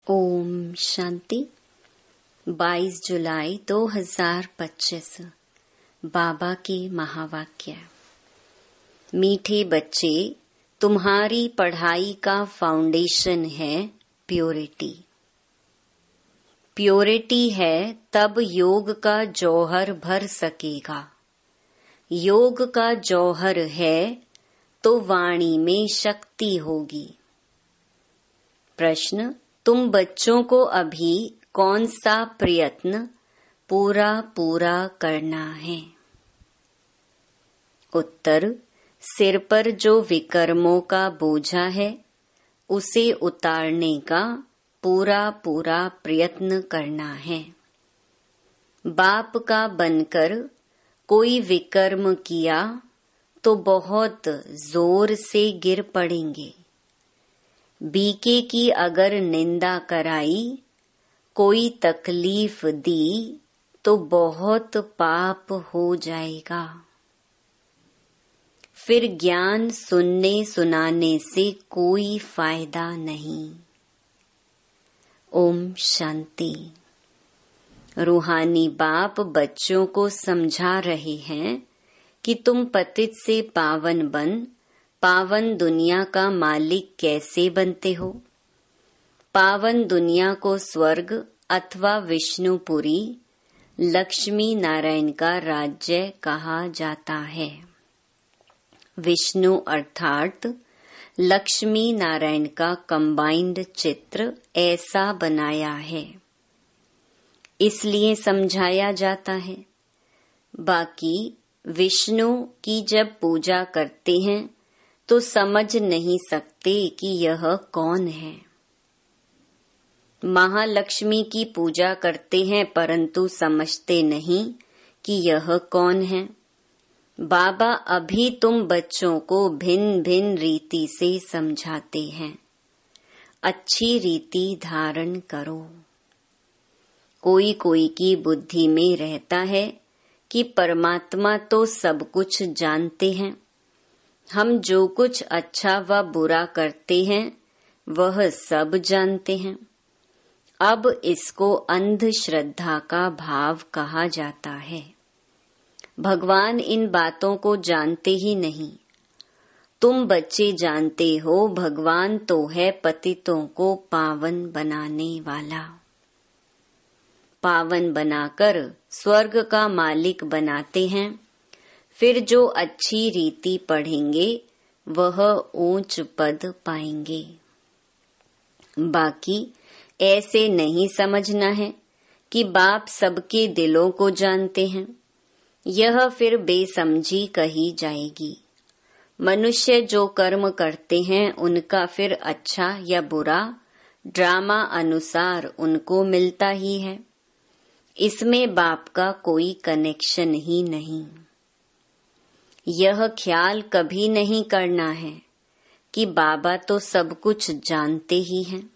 ओम शांति। 22 जुलाई 2025 बाबा के महावाक्य। मीठे बच्चे, तुम्हारी पढ़ाई का फाउंडेशन है प्योरिटी। प्योरिटी है तब योग का जौहर भर सकेगा। योग का जौहर है तो वाणी में शक्ति होगी। प्रश्न, तुम बच्चों को अभी कौन सा प्रयत्न पूरा करना है? उत्तर, सिर पर जो विकर्मों का बोझा है उसे उतारने का पूरा प्रयत्न करना है। बाप का बनकर कोई विकर्म किया तो बहुत जोर से गिर पड़ेंगे। बीके की अगर निंदा कराई, कोई तकलीफ दी तो बहुत पाप हो जाएगा। फिर ज्ञान सुनने सुनाने से कोई फायदा नहीं। ओम शांति। रूहानी बाप बच्चों को समझा रहे हैं कि तुम पतित से पावन बन पावन दुनिया का मालिक कैसे बनते हो। पावन दुनिया को स्वर्ग अथवा विष्णुपुरी, लक्ष्मी नारायण का राज्य कहा जाता है। विष्णु अर्थात लक्ष्मी नारायण का कंबाइंड चित्र ऐसा बनाया है, इसलिए समझाया जाता है। बाकी विष्णु की जब पूजा करते हैं तो समझ नहीं सकते कि यह कौन है। महालक्ष्मी की पूजा करते हैं परंतु समझते नहीं कि यह कौन है। बाबा अभी तुम बच्चों को भिन्न भिन्न रीति से समझाते हैं। अच्छी रीति धारण करो। कोई की बुद्धि में रहता है कि परमात्मा तो सब कुछ जानते हैं। हम जो कुछ अच्छा व बुरा करते हैं वह सब जानते हैं। अब इसको अंधश्रद्धा का भाव कहा जाता है। भगवान इन बातों को जानते ही नहीं। तुम बच्चे जानते हो भगवान तो है पतितों को पावन बनाने वाला। पावन बनाकर स्वर्ग का मालिक बनाते हैं। फिर जो अच्छी रीति पढ़ेंगे वह ऊंच पद पाएंगे। बाकी ऐसे नहीं समझना है कि बाप सबके दिलों को जानते हैं। यह फिर बेसमझी कही जाएगी। मनुष्य जो कर्म करते हैं उनका फिर अच्छा या बुरा ड्रामा अनुसार उनको मिलता ही है। इसमें बाप का कोई कनेक्शन ही नहीं। यह ख्याल कभी नहीं करना है कि बाबा तो सब कुछ जानते ही हैं।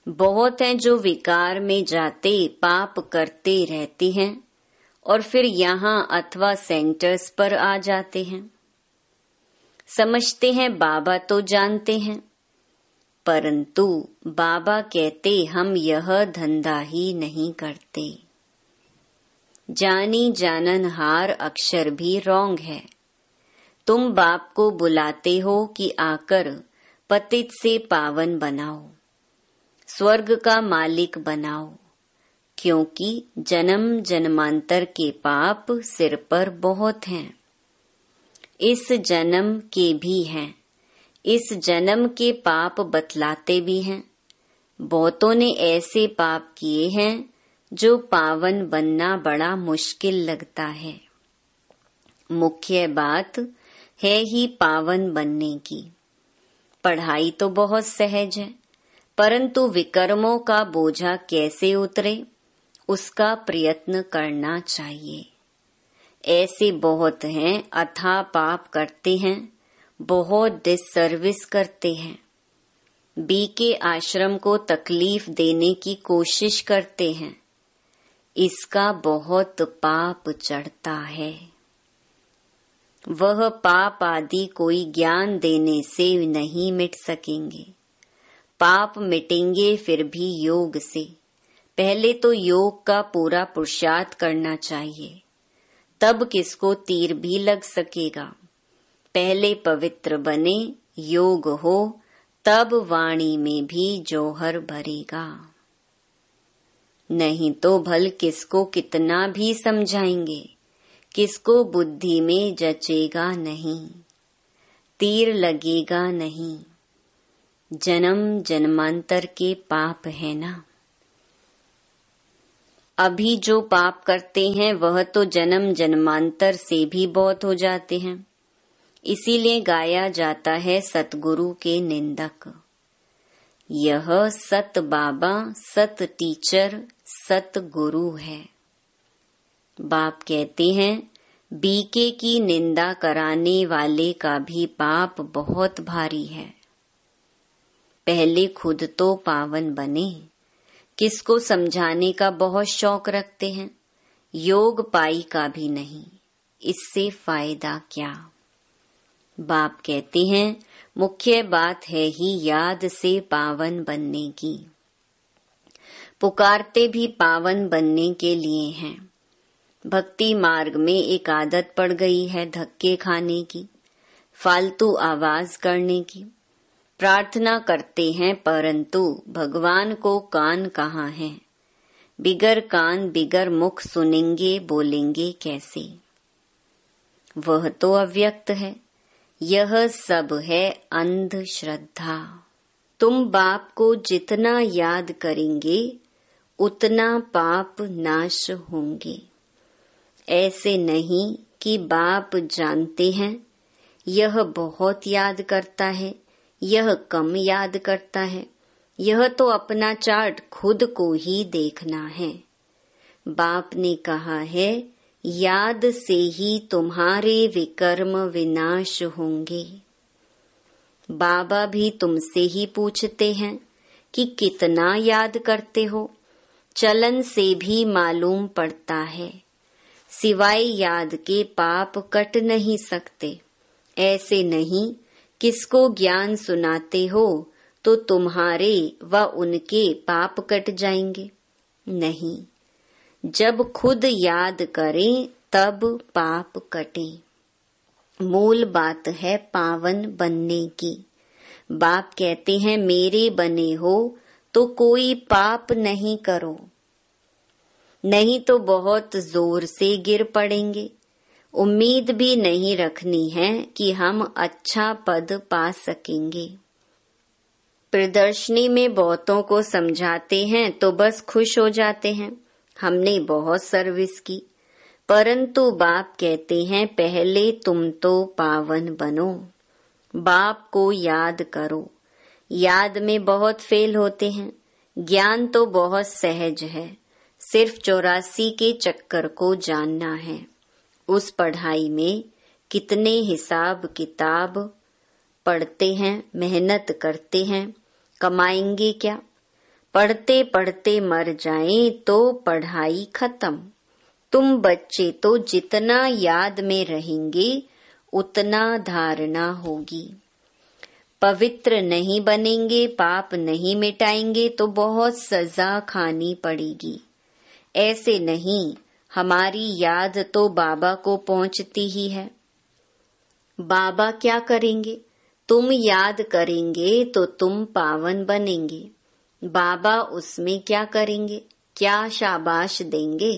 बहुत हैं जो विकार में जाते पाप करते रहते हैं और फिर यहाँ अथवा सेंटर्स पर आ जाते हैं। समझते हैं बाबा तो जानते हैं, परंतु बाबा कहते हम यह धंधा ही नहीं करते। जानी जाननहार अक्षर भी रॉन्ग है। तुम बाप को बुलाते हो कि आकर पतित से पावन बनाओ, स्वर्ग का मालिक बनाओ, क्योंकि जन्म जन्मांतर के पाप सिर पर बहुत हैं। इस जन्म के भी हैं। इस जन्म के पाप बतलाते भी हैं। बहुतों ने ऐसे पाप किए हैं जो पावन बनना बड़ा मुश्किल लगता है। मुख्य बात है ही पावन बनने की। पढ़ाई तो बहुत सहज है, परंतु विकर्मों का बोझा कैसे उतरे उसका प्रयत्न करना चाहिए। ऐसे बहुत हैं अथाह पाप करते हैं, बहुत डिससर्विस करते हैं। बीके आश्रम को तकलीफ देने की कोशिश करते हैं। इसका बहुत पाप चढ़ता है। वह पाप आदि कोई ज्ञान देने से नहीं मिट सकेंगे। पाप मिटेंगे फिर भी योग से। पहले तो योग का पूरा पुरुषार्थ करना चाहिए, तब किसको तीर भी लग सकेगा। पहले पवित्र बने, योग हो, तब वाणी में भी जौहर भरेगा। नहीं तो भल किसको कितना भी समझाएंगे, किसको बुद्धि में जचेगा नहीं, तीर लगेगा नहीं। जन्म जन्मांतर के पाप है ना। अभी जो पाप करते हैं वह तो जन्म जन्मांतर से भी बहुत हो जाते हैं। इसीलिए गाया जाता है सतगुरु के निंदक। यह सत बाबा, सत टीचर, सत गुरु है। बाप कहते हैं बीके की निंदा कराने वाले का भी पाप बहुत भारी है। पहले खुद तो पावन बने। किसको समझाने का बहुत शौक रखते हैं, योग पाई का भी नहीं, इससे फायदा क्या। बाप कहते हैं मुख्य बात है ही याद से पावन बनने की। पुकारते भी पावन बनने के लिए हैं। भक्ति मार्ग में एक आदत पड़ गई है धक्के खाने की, फालतू आवाज करने की। प्रार्थना करते हैं परंतु भगवान को कान कहाँ है। बिगर कान बिगर मुख सुनेंगे बोलेंगे कैसे। वह तो अव्यक्त है। यह सब है अंधश्रद्धा। तुम बाप को जितना याद करेंगे उतना पाप नाश होंगे। ऐसे नहीं कि बाप जानते हैं यह बहुत याद करता है, यह कम याद करता है। यह तो अपना चार्ट खुद को ही देखना है। बाप ने कहा है याद से ही तुम्हारे विकर्म विनाश होंगे। बाबा भी तुमसे ही पूछते हैं कि कितना याद करते हो। चलन से भी मालूम पड़ता है। सिवाय याद के पाप कट नहीं सकते। ऐसे नहीं किसको ज्ञान सुनाते हो तो तुम्हारे व उनके पाप कट जाएंगे। नहीं, जब खुद याद करें तब पाप कटे। मूल बात है पावन बनने की। बाप कहते हैं मेरे बने हो तो कोई पाप नहीं करो, नहीं तो बहुत जोर से गिर पड़ेंगे। उम्मीद भी नहीं रखनी है कि हम अच्छा पद पा सकेंगे। प्रदर्शनी में बहुतों को समझाते हैं तो बस खुश हो जाते हैं, हमने बहुत सर्विस की। परंतु बाप कहते हैं पहले तुम तो पावन बनो, बाप को याद करो। याद में बहुत फेल होते हैं। ज्ञान तो बहुत सहज है, सिर्फ 84 के चक्कर को जानना है। उस पढ़ाई में कितने हिसाब किताब पढ़ते हैं, मेहनत करते हैं, कमाएंगे क्या। पढ़ते पढ़ते मर जाएं तो पढ़ाई खत्म। तुम बच्चे तो जितना याद में रहेंगे उतना धारणा होगी। पवित्र नहीं बनेंगे, पाप नहीं मिटाएंगे तो बहुत सजा खानी पड़ेगी। ऐसे नहीं, हमारी याद तो बाबा को पहुंचती ही है। बाबा क्या करेंगे? तुम याद करेंगे तो तुम पावन बनेंगे। बाबा उसमें क्या करेंगे? क्या शाबाश देंगे?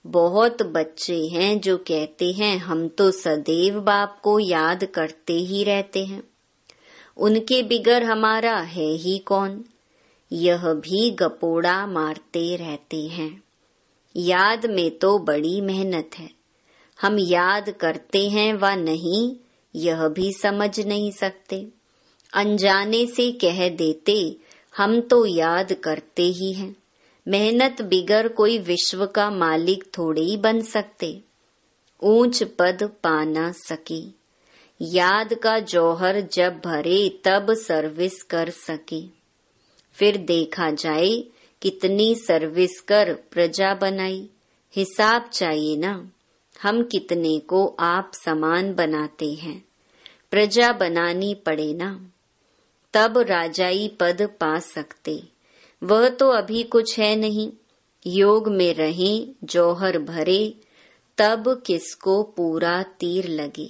बहुत बच्चे हैं जो कहते हैं हम तो सदैव बाप को याद करते ही रहते हैं, उनके बिगर हमारा है ही कौन। यह भी गपोड़ा मारते रहते हैं। याद में तो बड़ी मेहनत है। हम याद करते हैं व नहीं यह भी समझ नहीं सकते। अनजाने से कह देते हम तो याद करते ही हैं। मेहनत बिगर कोई विश्व का मालिक थोड़े ही बन सकते, ऊंच पद पा ना सके। याद का जौहर जब भरे तब सर्विस कर सके। फिर देखा जाए कितनी सर्विस कर प्रजा बनाई। हिसाब चाहिए ना, हम कितने को आप समान बनाते हैं। प्रजा बनानी पड़े ना। तब राजाई पद पा सकते। वह तो अभी कुछ है नहीं। योग में रहें, जौहर भरे, तब किसको पूरा तीर लगे।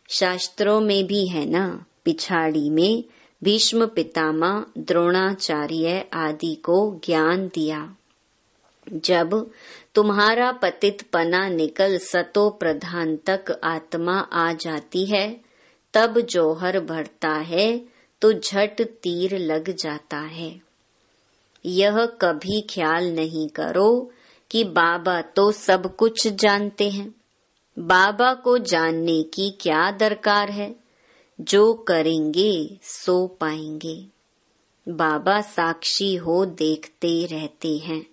शास्त्रों में भी है ना, पिछाड़ी में भीष्म पितामह, द्रोणाचार्य आदि को ज्ञान दिया। जब तुम्हारा पतित पना निकल सतो प्रधान तक आत्मा आ जाती है, तब जौहर भरता है तो झट तीर लग जाता है। यह कभी ख्याल नहीं करो कि बाबा तो सब कुछ जानते हैं। बाबा को जानने की क्या दरकार है, जो करेंगे सो पाएंगे। बाबा साक्षी हो देखते रहते हैं।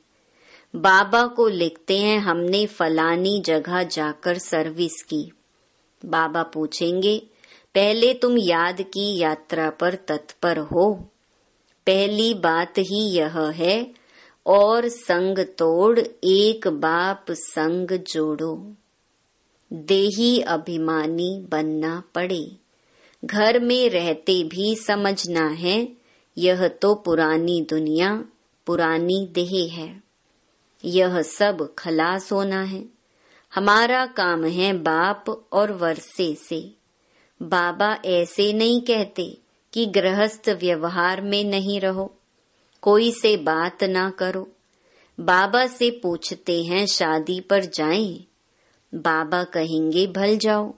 बाबा को लिखते हैं, हमने फलानी जगह जाकर सर्विस की। बाबा पूछेंगे, पहले तुम याद की यात्रा पर तत्पर हो। पहली बात ही यह है, और संग तोड़ एक बाप संग जोड़ो। देही अभिमानी बनना पड़े। घर में रहते भी समझना है, यह तो पुरानी दुनिया, पुरानी देह है। यह सब खलास होना है। हमारा काम है बाप और वर्षे से। बाबा ऐसे नहीं कहते कि गृहस्थ व्यवहार में नहीं रहो, कोई से बात ना करो। बाबा से पूछते हैं, शादी पर जाएं? बाबा कहेंगे, भल जाओ,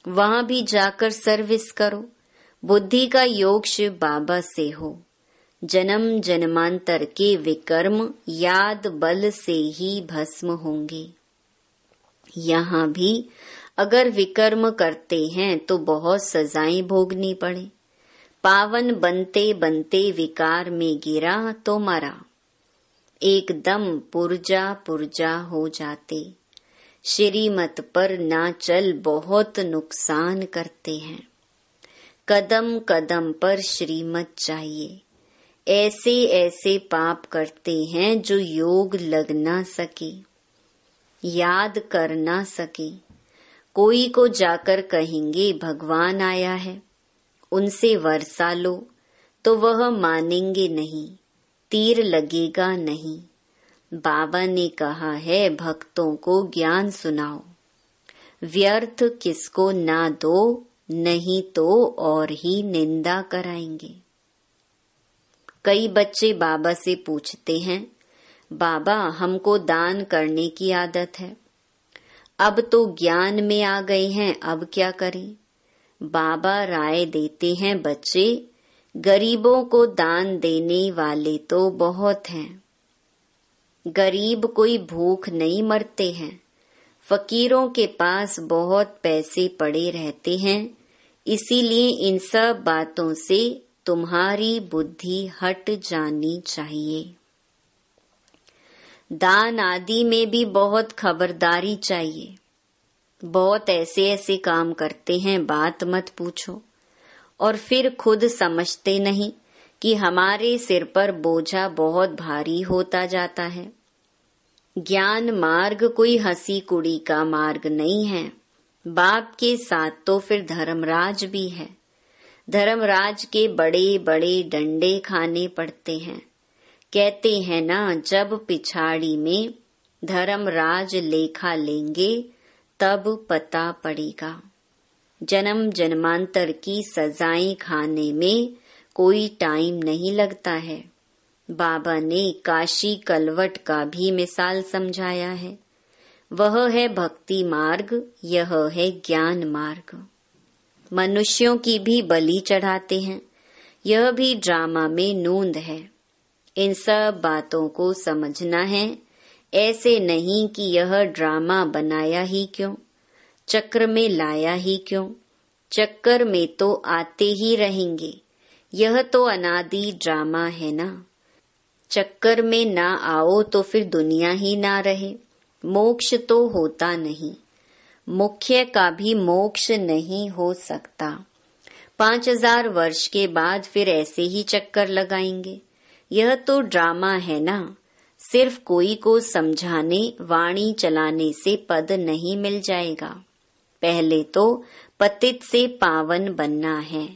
वहां भी जाकर सर्विस करो। बुद्धि का योग शिव बाबा से हो। जन्म जन्मांतर के विकर्म याद बल से ही भस्म होंगे। यहाँ भी अगर विकर्म करते हैं तो बहुत सजाएं भोगनी पड़े। पावन बनते बनते विकार में गिरा तो मरा। एकदम पुर्जा पुर्जा हो जाते। श्रीमत पर ना चल बहुत नुकसान करते हैं। कदम कदम पर श्रीमत चाहिए। ऐसे ऐसे पाप करते हैं जो योग लग ना सके, याद कर ना सके। कोई को जाकर कहेंगे भगवान आया है, उनसे वर्षा लो, तो वह मानेंगे नहीं, तीर लगेगा नहीं। बाबा ने कहा है भक्तों को ज्ञान सुनाओ, व्यर्थ किसको ना दो, नहीं तो और ही निंदा कराएंगे। कई बच्चे बाबा से पूछते हैं, बाबा हमको दान करने की आदत है, अब तो ज्ञान में आ गए हैं, अब क्या करें? बाबा राय देते हैं, बच्चे गरीबों को दान देने वाले तो बहुत हैं। गरीब कोई भूख नहीं मरते हैं। फकीरों के पास बहुत पैसे पड़े रहते हैं, इसीलिए इन सब बातों से तुम्हारी बुद्धि हट जानी चाहिए। दान आदि में भी बहुत खबरदारी चाहिए। बहुत ऐसे ऐसे काम करते हैं, बात मत पूछो, और फिर खुद समझते नहीं कि हमारे सिर पर बोझा बहुत भारी होता जाता है। ज्ञान मार्ग कोई हंसी कुड़ी का मार्ग नहीं है। बाप के साथ तो फिर धर्मराज भी है। धर्मराज के बड़े बड़े डंडे खाने पड़ते हैं। कहते हैं ना, जब पिछाड़ी में धर्मराज लेखा लेंगे तब पता पड़ेगा। जन्म जन्मांतर की सजाएं खाने में कोई टाइम नहीं लगता है। बाबा ने काशी कलवट का भी मिसाल समझाया है। वह है भक्ति मार्ग, यह है ज्ञान मार्ग। मनुष्यों की भी बलि चढ़ाते हैं, यह भी ड्रामा में नूंद है। इन सब बातों को समझना है। ऐसे नहीं कि यह ड्रामा बनाया ही क्यों, चक्र में लाया ही क्यों। चक्कर में तो आते ही रहेंगे, यह तो अनादि ड्रामा है ना। चक्कर में ना आओ तो फिर दुनिया ही ना रहे, मोक्ष तो होता नहीं। मुख्य का भी मोक्ष नहीं हो सकता। 5000 वर्ष के बाद फिर ऐसे ही चक्कर लगाएंगे। यह तो ड्रामा है ना। सिर्फ कोई को समझाने वाणी चलाने से पद नहीं मिल जाएगा। पहले तो पतित से पावन बनना है।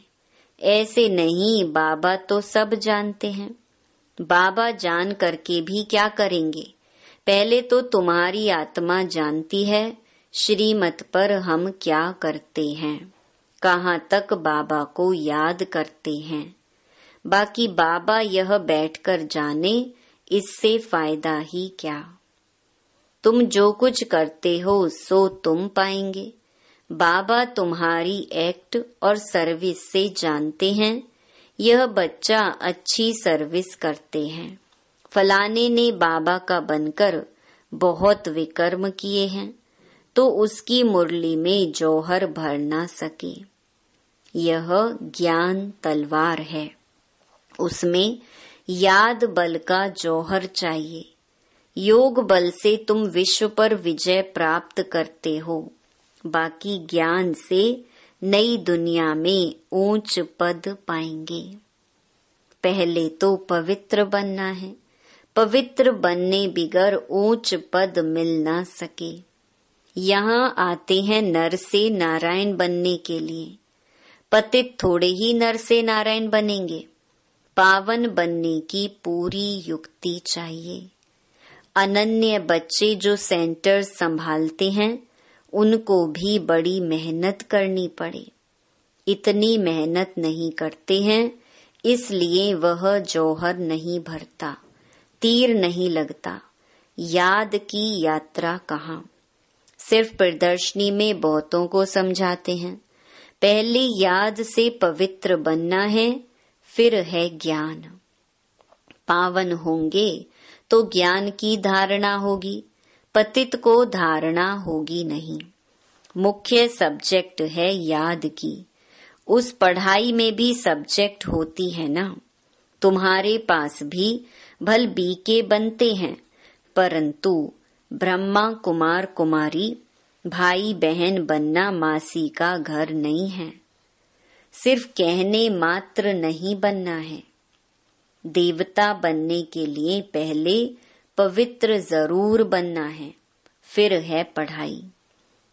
ऐसे नहीं, बाबा तो सब जानते हैं। बाबा जान करके भी क्या करेंगे? पहले तो तुम्हारी आत्मा जानती है श्रीमत पर हम क्या करते हैं, कहाँ तक बाबा को याद करते हैं। बाकी बाबा यह बैठकर जाने, इससे फायदा ही क्या। तुम जो कुछ करते हो सो तुम पाएंगे। बाबा तुम्हारी एक्ट और सर्विस से जानते हैं यह बच्चा अच्छी सर्विस करते हैं। फलाने ने बाबा का बनकर बहुत विकर्म किए हैं, तो उसकी मुरली में जौहर भर ना सके। यह ज्ञान तलवार है, उसमें याद बल का जौहर चाहिए। योग बल से तुम विश्व पर विजय प्राप्त करते हो, बाकी ज्ञान से नई दुनिया में ऊंच पद पाएंगे। पहले तो पवित्र बनना है, पवित्र बनने बिगर ऊंच पद मिल ना सके। यहाँ आते हैं नर से नारायण बनने के लिए, पतित थोड़े ही नर से नारायण बनेंगे। पावन बनने की पूरी युक्ति चाहिए। अनन्य बच्चे जो सेंटर संभालते हैं उनको भी बड़ी मेहनत करनी पड़े। इतनी मेहनत नहीं करते हैं, इसलिए वह जौहर नहीं भरता, तीर नहीं लगता। याद की यात्रा कहाँ, सिर्फ प्रदर्शनी में बहुतों को समझाते हैं। पहले याद से पवित्र बनना है, फिर है ज्ञान। पावन होंगे तो ज्ञान की धारणा होगी, पतित को धारणा होगी नहीं। मुख्य सब्जेक्ट है याद की। उस पढ़ाई में भी सब्जेक्ट होती है ना। तुम्हारे पास भी भल बीके बनते हैं, परंतु ब्रह्मा कुमार कुमारी भाई बहन बनना मासी का घर नहीं है। सिर्फ कहने मात्र नहीं बनना है। देवता बनने के लिए पहले पवित्र जरूर बनना है, फिर है पढ़ाई।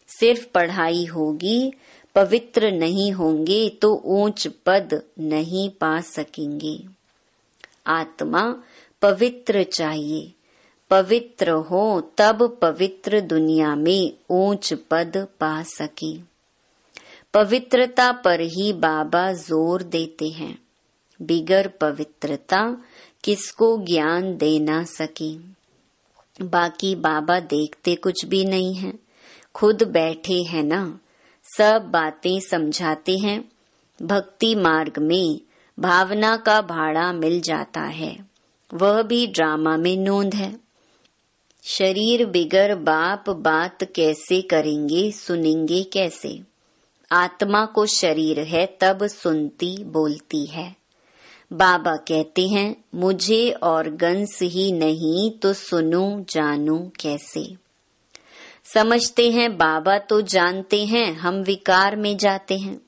सिर्फ पढ़ाई होगी, पवित्र नहीं होंगे तो ऊंच पद नहीं पा सकेंगे। आत्मा पवित्र चाहिए, पवित्र हो तब पवित्र दुनिया में ऊंच पद पा सके। पवित्रता पर ही बाबा जोर देते हैं। बिगर पवित्रता किसको ज्ञान दे ना सके। बाकी बाबा देखते कुछ भी नहीं है, खुद बैठे हैं ना, सब बातें समझाते हैं। भक्ति मार्ग में भावना का भाड़ा मिल जाता है, वह भी ड्रामा में नोंद है। शरीर बिगर बाप बात कैसे करेंगे, सुनेंगे कैसे। आत्मा को शरीर है तब सुनती बोलती है। बाबा कहते हैं मुझे ऑर्गन्स ही नहीं तो सुनूं जानूं कैसे। समझते हैं बाबा तो जानते हैं, हम विकार में जाते हैं।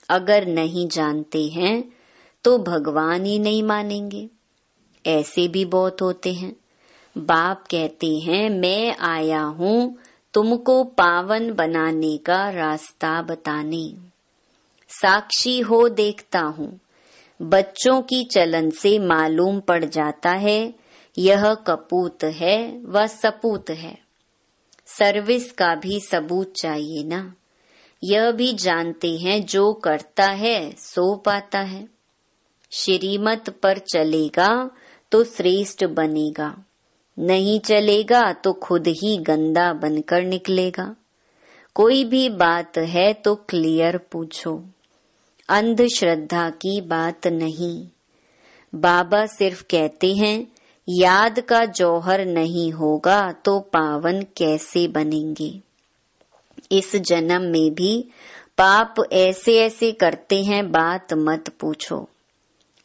अगर नहीं जानते हैं तो भगवान ही नहीं मानेंगे। ऐसे भी बहुत होते हैं। बाप कहते हैं मैं आया हूँ तुमको पावन बनाने का रास्ता बताने। साक्षी हो देखता हूँ, बच्चों की चलन से मालूम पड़ जाता है यह कपूत है व सपूत है। सर्विस का भी सबूत चाहिए ना। यह भी जानते हैं जो करता है सो पाता है। श्रीमत पर चलेगा तो श्रेष्ठ बनेगा, नहीं चलेगा तो खुद ही गंदा बनकर निकलेगा। कोई भी बात है तो क्लियर पूछो, अंधश्रद्धा की बात नहीं। बाबा सिर्फ कहते हैं याद का जौहर नहीं होगा तो पावन कैसे बनेंगे। इस जन्म में भी पाप ऐसे ऐसे करते हैं बात मत पूछो।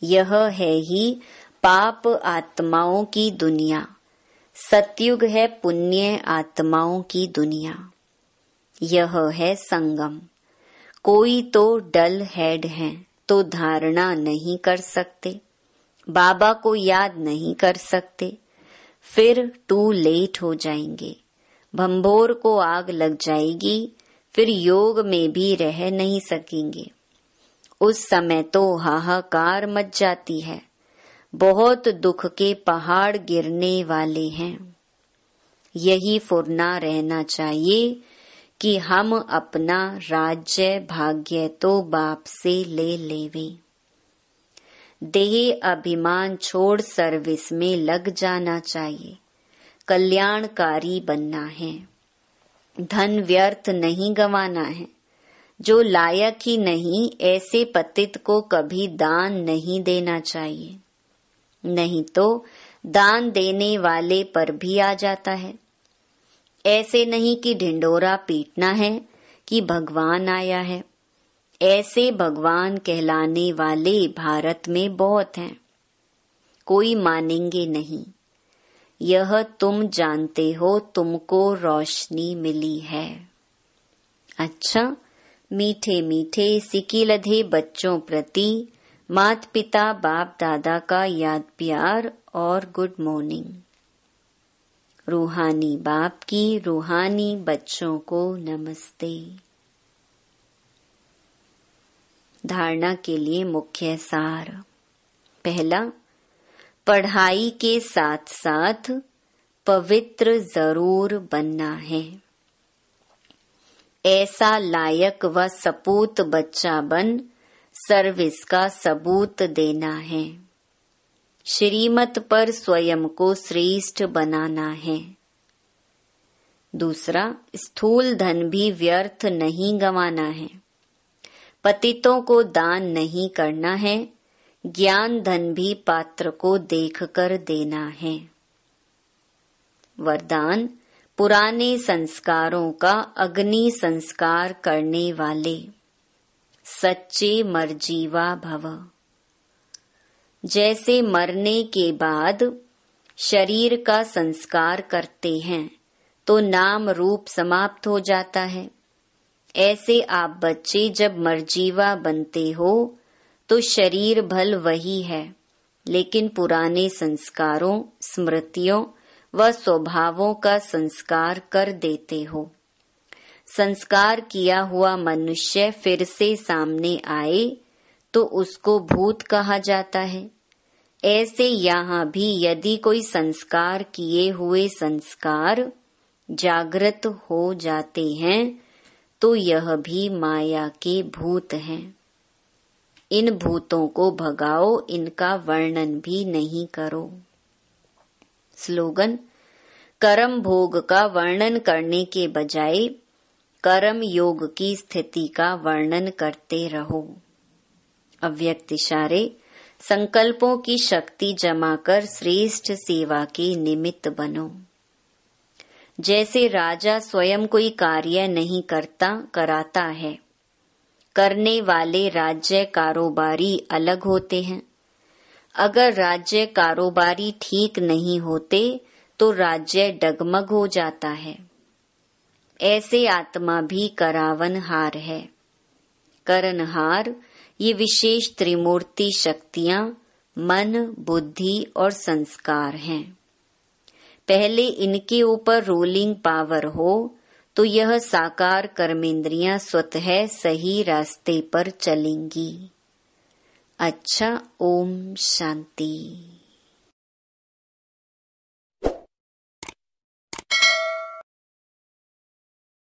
यह है ही पाप आत्माओं की दुनिया, सतयुग है पुण्य आत्माओं की दुनिया। यह है संगम। कोई तो डल हेड है तो धारणा नहीं कर सकते, बाबा को याद नहीं कर सकते, फिर टू लेट हो जाएंगे। भंभोर को आग लग जाएगी, फिर योग में भी रह नहीं सकेंगे। उस समय तो हाहाकार मच जाती है। बहुत दुख के पहाड़ गिरने वाले हैं। यही फुरना रहना चाहिए कि हम अपना राज्य भाग्य तो बाप से ले लेवे। देह अभिमान छोड़ सर्विस में लग जाना चाहिए। कल्याणकारी बनना है। धन व्यर्थ नहीं गंवाना है। जो लायक ही नहीं ऐसे पतित को कभी दान नहीं देना चाहिए, नहीं तो दान देने वाले पर भी आ जाता है। ऐसे नहीं कि ढिंडोरा पीटना है कि भगवान आया है। ऐसे भगवान कहलाने वाले भारत में बहुत हैं, कोई मानेंगे नहीं। यह तुम जानते हो, तुमको रोशनी मिली है। अच्छा, मीठे मीठे सिकी लधे बच्चों प्रति माता पिता बाप दादा का याद प्यार और गुड मॉर्निंग। रूहानी बाप की रूहानी बच्चों को नमस्ते। धारणा के लिए मुख्य सार। पहला, पढ़ाई के साथ साथ पवित्र जरूर बनना है। ऐसा लायक व सपूत बच्चा बन सर्विस का सबूत देना है। श्रीमत पर स्वयं को श्रेष्ठ बनाना है। दूसरा, स्थूल धन भी व्यर्थ नहीं गंवाना है। पतितों को दान नहीं करना है। ज्ञान धन भी पात्र को देखकर देना है। वरदान, पुराने संस्कारों का अग्नि संस्कार करने वाले सच्चे मरजीवा भव। जैसे मरने के बाद शरीर का संस्कार करते हैं तो नाम रूप समाप्त हो जाता है, ऐसे आप बच्चे जब मरजीवा बनते हो तो शरीर भल वही है, लेकिन पुराने संस्कारों, स्मृतियों व स्वभावों का संस्कार कर देते हो। संस्कार किया हुआ मनुष्य फिर से सामने आए तो उसको भूत कहा जाता है। ऐसे यहाँ भी यदि कोई संस्कार किए हुए संस्कार जागृत हो जाते हैं तो यह भी माया के भूत हैं। इन भूतों को भगाओ, इनका वर्णन भी नहीं करो। स्लोगन, कर्म भोग का वर्णन करने के बजाय कर्म योग की स्थिति का वर्णन करते रहो। अव्यक्त इशारे, संकल्पों की शक्ति जमा कर श्रेष्ठ सेवा के निमित्त बनो। जैसे राजा स्वयं कोई कार्य नहीं कराता है, करने वाले राज्य कारोबारी अलग होते हैं। अगर राज्य कारोबारी ठीक नहीं होते तो राज्य डगमग हो जाता है। ऐसे आत्मा भी करावनहार है। करनहार ये विशेष त्रिमूर्ति शक्तियां मन, बुद्धि और संस्कार हैं। पहले इनके ऊपर रूलिंग पावर हो तो यह साकार कर्मेंद्रियां स्वतः सही रास्ते पर चलेंगी। अच्छा, ओम शांति।